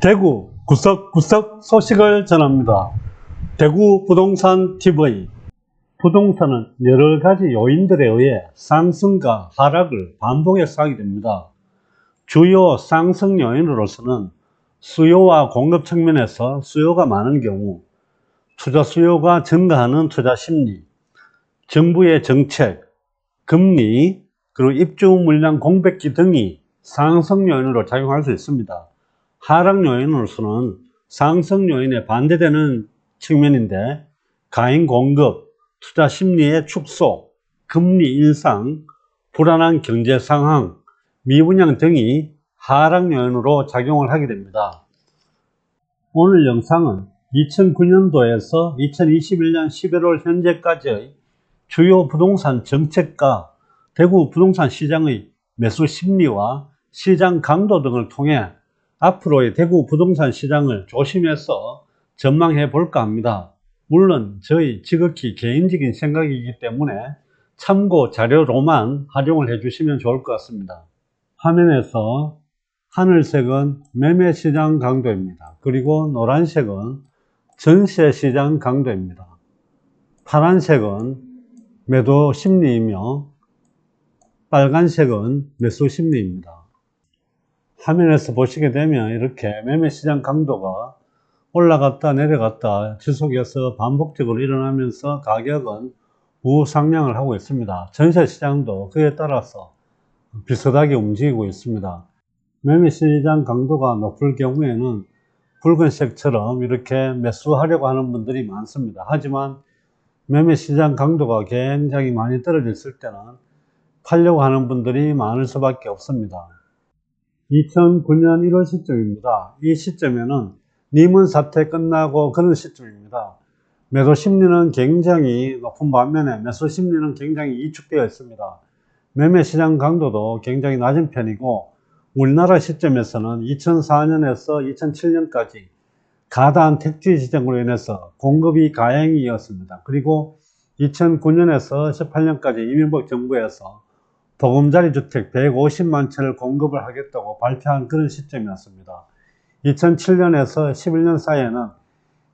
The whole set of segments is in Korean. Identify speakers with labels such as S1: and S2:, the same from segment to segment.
S1: 대구 구석구석 소식을 전합니다. 대구 부동산 TV. 부동산은 여러 가지 요인들에 의해 상승과 하락을 반복해서 하게 됩니다. 주요 상승 요인으로서는 수요와 공급 측면에서 수요가 많은 경우, 투자 수요가 증가하는 투자 심리, 정부의 정책, 금리, 그리고 입주 물량 공백기 등이 상승 요인으로 작용할 수 있습니다. 하락 요인으로서는 상승 요인에 반대되는 측면인데, 가인 공급, 투자 심리의 축소, 금리 인상, 불안한 경제 상황, 미분양 등이 하락 요인으로 작용을 하게 됩니다. 오늘 영상은 2009년도에서 2021년 11월 현재까지의 주요 부동산 정책과 대구 부동산 시장의 매수 심리와 시장 강도 등을 통해 앞으로의 대구 부동산 시장을 조심해서 전망해 볼까 합니다. 물론 저희 지극히 개인적인 생각이기 때문에 참고 자료로만 활용을 해 주시면 좋을 것 같습니다. 화면에서 하늘색은 매매 시장 강도입니다. 그리고 노란색은 전세 시장 강도입니다. 파란색은 매도 심리이며 빨간색은 매수 심리입니다. 화면에서 보시게 되면 이렇게 매매 시장 강도가 올라갔다 내려갔다 지속해서 반복적으로 일어나면서 가격은 우상향을 하고 있습니다. 전세 시장도 그에 따라서 비슷하게 움직이고 있습니다. 매매 시장 강도가 높을 경우에는 붉은색처럼 이렇게 매수하려고 하는 분들이 많습니다. 하지만 매매 시장 강도가 굉장히 많이 떨어졌을 때는 팔려고 하는 분들이 많을 수밖에 없습니다. 2009년 1월 시점입니다. 이 시점에는 리먼 사태 끝나고 그런 시점입니다. 매도 심리는 굉장히 높은 반면에 매수 심리는 굉장히 위축되어 있습니다. 매매 시장 강도도 굉장히 낮은 편이고, 우리나라 시점에서는 2004년에서 2007년까지 가다한 택지 지정으로 인해서 공급이 가행이었습니다. 그리고 2009년에서 18년까지 이명박 정부에서 보금자리 주택 150만 채를 공급을 하겠다고 발표한 그런 시점이었습니다. 2007년에서 11년 사이에는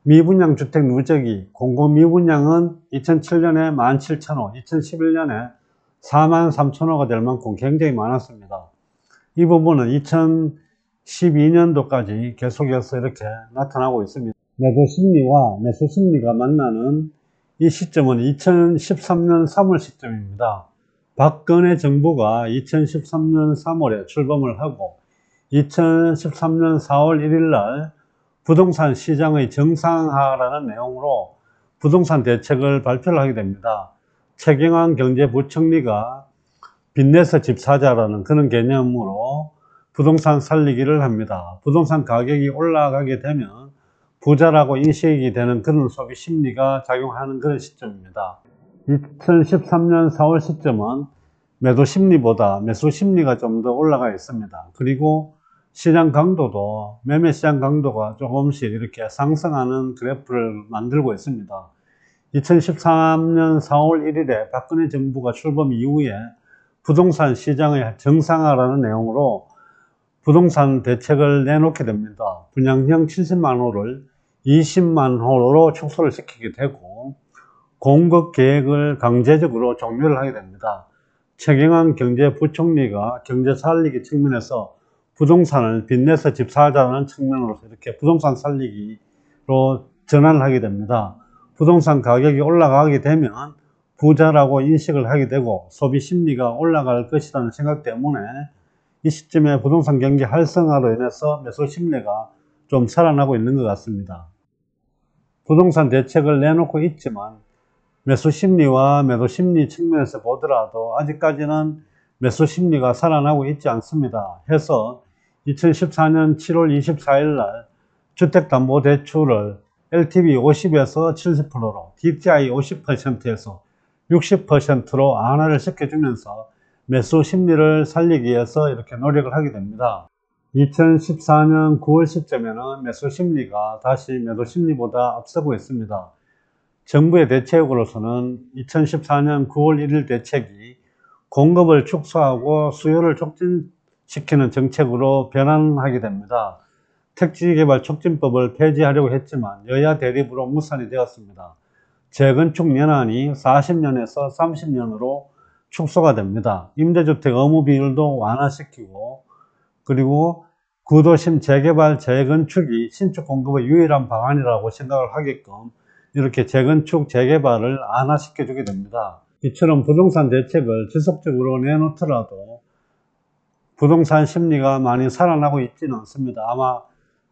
S1: 미분양 주택 누적이, 공급 미분양은 2007년에 17,000호, 2011년에 43,000호가 될 만큼 굉장히 많았습니다. 이 부분은 2012년도까지 계속해서 이렇게 나타나고 있습니다. 매도 심리와 매수 심리가 만나는 이 시점은 2013년 3월 시점입니다. 박근혜 정부가 2013년 3월에 출범을 하고 2013년 4월 1일 날 부동산 시장의 정상화라는 내용으로 부동산 대책을 발표를 하게 됩니다. 최경환 경제부총리가 빚내서 집 사자라는 그런 개념으로 부동산 살리기를 합니다. 부동산 가격이 올라가게 되면 부자라고 인식이 되는 그런 소비 심리가 작용하는 그런 시점입니다. 2013년 4월 시점은 매도 심리보다 매수 심리가 좀 더 올라가 있습니다. 그리고 시장 강도도, 매매 시장 강도가 조금씩 이렇게 상승하는 그래프를 만들고 있습니다. 2013년 4월 1일에 박근혜 정부가 출범 이후에 부동산 시장의 정상화라는 내용으로 부동산 대책을 내놓게 됩니다. 분양형 70만 호를 20만 호로 축소를 시키게 되고, 공급 계획을 강제적으로 종료를 하게 됩니다. 최경환 경제부총리가 경제 살리기 측면에서 부동산을 빚내서 집 사자는 측면으로서 이렇게 부동산 살리기로 전환을 하게 됩니다. 부동산 가격이 올라가게 되면 부자라고 인식을 하게 되고 소비 심리가 올라갈 것이라는 생각 때문에 이 시점에 부동산 경기 활성화로 인해서 매수 심리가 좀 살아나고 있는 것 같습니다. 부동산 대책을 내놓고 있지만 매수 심리와 매도 심리 측면에서 보더라도 아직까지는 매수 심리가 살아나고 있지 않습니다. 해서 2014년 7월 24일 날 주택담보대출을 LTV 50에서 70%로, DTI 50%에서 60%로 완화를 시켜주면서 매수 심리를 살리기 위해서 이렇게 노력을 하게 됩니다. 2014년 9월 시점에는 매수 심리가 다시 매도 심리보다 앞서고 있습니다. 정부의 대책으로서는 2014년 9월 1일 대책이 공급을 축소하고 수요를 촉진시키는 정책으로 변환하게 됩니다. 택지개발촉진법을 폐지하려고 했지만 여야 대립으로 무산이 되었습니다. 재건축 연한이 40년에서 30년으로 축소가 됩니다. 임대주택 의무 비율도 완화시키고, 그리고 구도심 재개발 재건축이 신축 공급의 유일한 방안이라고 생각을 하게끔 이렇게 재건축 재개발을 완화시켜 주게 됩니다. 이처럼 부동산 대책을 지속적으로 내놓더라도 부동산 심리가 많이 살아나고 있지는 않습니다. 아마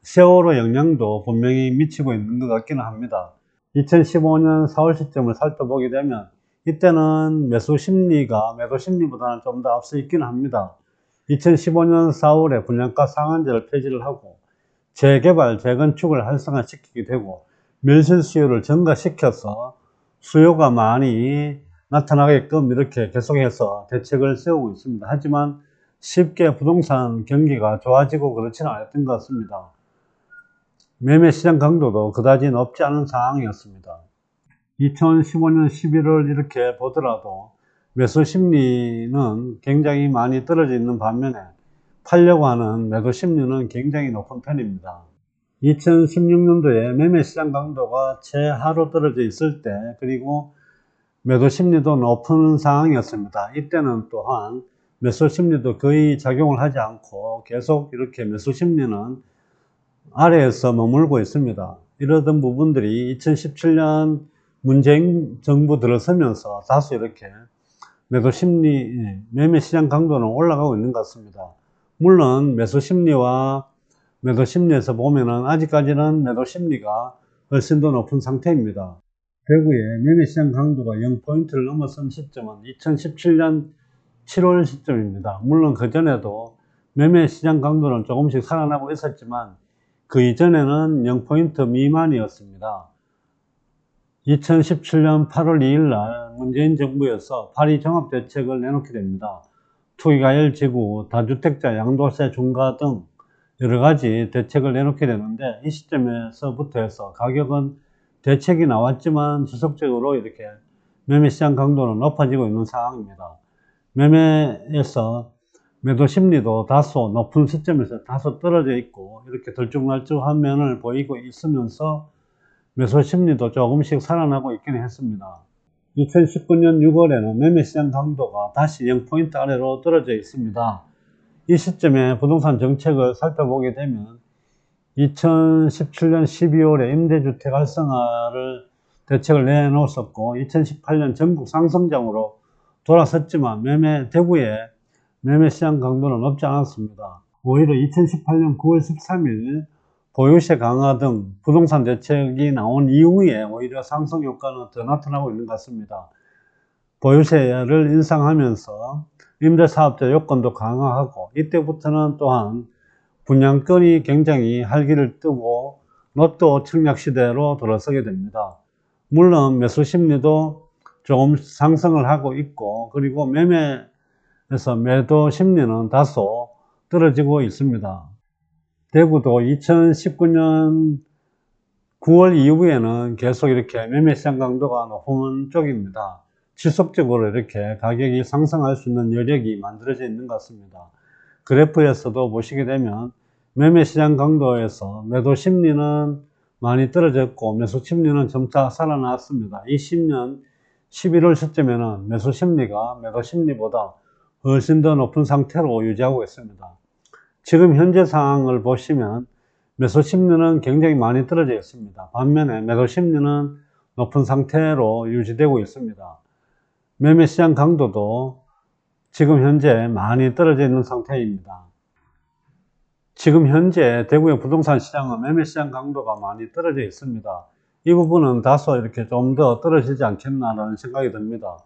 S1: 세월호 영향도 분명히 미치고 있는 것 같기는 합니다. 2015년 4월 시점을 살펴보게 되면 이때는 매수 심리가 매도 심리보다는 좀 더 앞서 있기는 합니다. 2015년 4월에 분양가 상한제를 폐지를 하고 재개발, 재건축을 활성화시키게 되고 밀실 수요를 증가시켜서 수요가 많이 나타나게끔 이렇게 계속해서 대책을 세우고 있습니다. 하지만 쉽게 부동산 경기가 좋아지고 그렇지는 않았던 것 같습니다. 매매시장 강도도 그다지 높지 않은 상황이었습니다. 2015년 11월 이렇게 보더라도 매수 심리는 굉장히 많이 떨어져 있는 반면에 팔려고 하는 매도 심리는 굉장히 높은 편입니다. 2016년도에 매매시장 강도가 최하로 떨어져 있을 때, 그리고 매도 심리도 높은 상황이었습니다. 이때는 또한 매수 심리도 거의 작용을 하지 않고 계속 이렇게 매수 심리는 아래에서 머물고 있습니다. 이러던 부분들이 2017년 문재인 정부 들어서면서 다소 이렇게 매도 심리, 매매 시장 강도는 올라가고 있는 것 같습니다. 물론 매수 심리와 매도 심리에서 보면은 아직까지는 매도 심리가 훨씬 더 높은 상태입니다. 대구의 매매 시장 강도가 0포인트를 넘어선 시점은 2017년 7월 시점입니다. 물론 그 전에도 매매 시장 강도는 조금씩 살아나고 있었지만 그 이전에는 0포인트 미만이었습니다. 2017년 8월 2일 날 문재인 정부에서 8.2 종합대책을 내놓게 됩니다. 투기과열지구, 다주택자 양도세 중과 등 여러가지 대책을 내놓게 되는데, 이 시점에서부터 해서 가격은 대책이 나왔지만 지속적으로 이렇게 매매시장 강도는 높아지고 있는 상황입니다. 매매에서 매도 심리도 다소 높은 시점에서 다소 떨어져 있고 이렇게 들쭉날쭉한 면을 보이고 있으면서 매수 심리도 조금씩 살아나고 있기는 했습니다. 2019년 6월에는 매매시장 강도가 다시 0포인트 아래로 떨어져 있습니다. 이 시점에 부동산 정책을 살펴보게 되면 2017년 12월에 임대주택 활성화를 대책을 내놓았었고 2018년 전국 상승장으로 돌아섰지만 대구의 매매시장 강도는 높지 않았습니다. 오히려 2018년 9월 13일 보유세 강화 등 부동산 대책이 나온 이후에 오히려 상승 효과는 더 나타나고 있는 것 같습니다. 보유세를 인상하면서 임대사업자 요건도 강화하고 이때부터는 또한 분양권이 굉장히 활기를 뜨고 로또 청약 시대로 돌아서게 됩니다. 물론 매수 심리도 조금 상승을 하고 있고, 그리고 매매에서 매도 심리는 다소 떨어지고 있습니다. 대구도 2019년 9월 이후에는 계속 이렇게 매매시장 강도가 높은 쪽입니다. 지속적으로 이렇게 가격이 상승할 수 있는 여력이 만들어져 있는 것 같습니다. 그래프에서도 보시게 되면 매매시장 강도에서 매도 심리는 많이 떨어졌고 매수 심리는 점차 살아났습니다. 20년 11월 시점에는 매수 심리가 매도 심리보다 훨씬 더 높은 상태로 유지하고 있습니다. 지금 현재 상황을 보시면 매수 심리는 굉장히 많이 떨어져 있습니다. 반면에 매도 심리는 높은 상태로 유지되고 있습니다. 매매시장 강도도 지금 현재 많이 떨어져 있는 상태입니다. 지금 현재 대구의 부동산 시장은 매매시장 강도가 많이 떨어져 있습니다. 이 부분은 다소 이렇게 좀 더 떨어지지 않겠나라는 생각이 듭니다.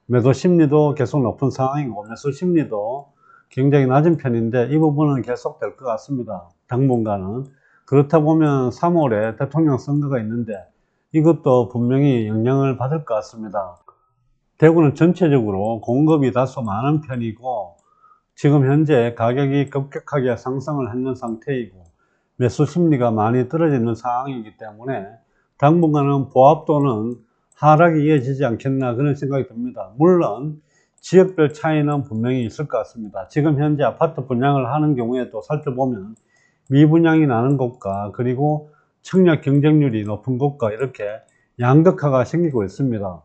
S1: 매도 심리도 계속 높은 상황이고 매수 심리도 굉장히 낮은 편인데 이 부분은 계속될 것 같습니다. 당분간은. 그렇다 보면 3월에 대통령 선거가 있는데 이것도 분명히 영향을 받을 것 같습니다. 대구는 전체적으로 공급이 다소 많은 편이고 지금 현재 가격이 급격하게 상승을 했는 상태이고 매수 심리가 많이 떨어져 있는 상황이기 때문에 당분간은 보합도는 하락이 이어지지 않겠나 그런 생각이 듭니다. 물론 지역별 차이는 분명히 있을 것 같습니다. 지금 현재 아파트 분양을 하는 경우에도 살펴보면 미분양이 나는 곳과 그리고 청약 경쟁률이 높은 곳과 이렇게 양극화가 생기고 있습니다.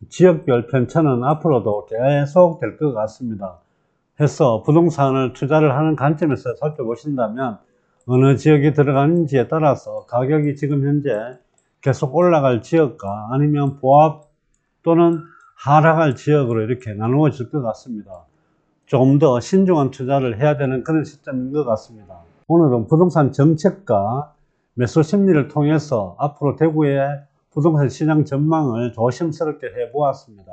S1: 지역별 편차는 앞으로도 계속 될 것 같습니다. 해서 부동산을 투자를 하는 관점에서 살펴보신다면 어느 지역에 들어가는지에 따라서 가격이 지금 현재 계속 올라갈 지역과 아니면 보합 또는 하락할 지역으로 이렇게 나누어질 것 같습니다. 조금 더 신중한 투자를 해야 되는 그런 시점인 것 같습니다. 오늘은 부동산 정책과 매수 심리를 통해서 앞으로 대구의 부동산 시장 전망을 조심스럽게 해보았습니다.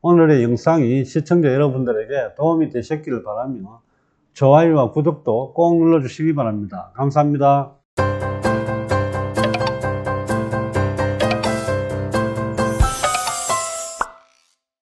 S1: 오늘의 영상이 시청자 여러분들에게 도움이 되셨기를 바라며 좋아요와 구독도 꼭 눌러주시기 바랍니다. 감사합니다.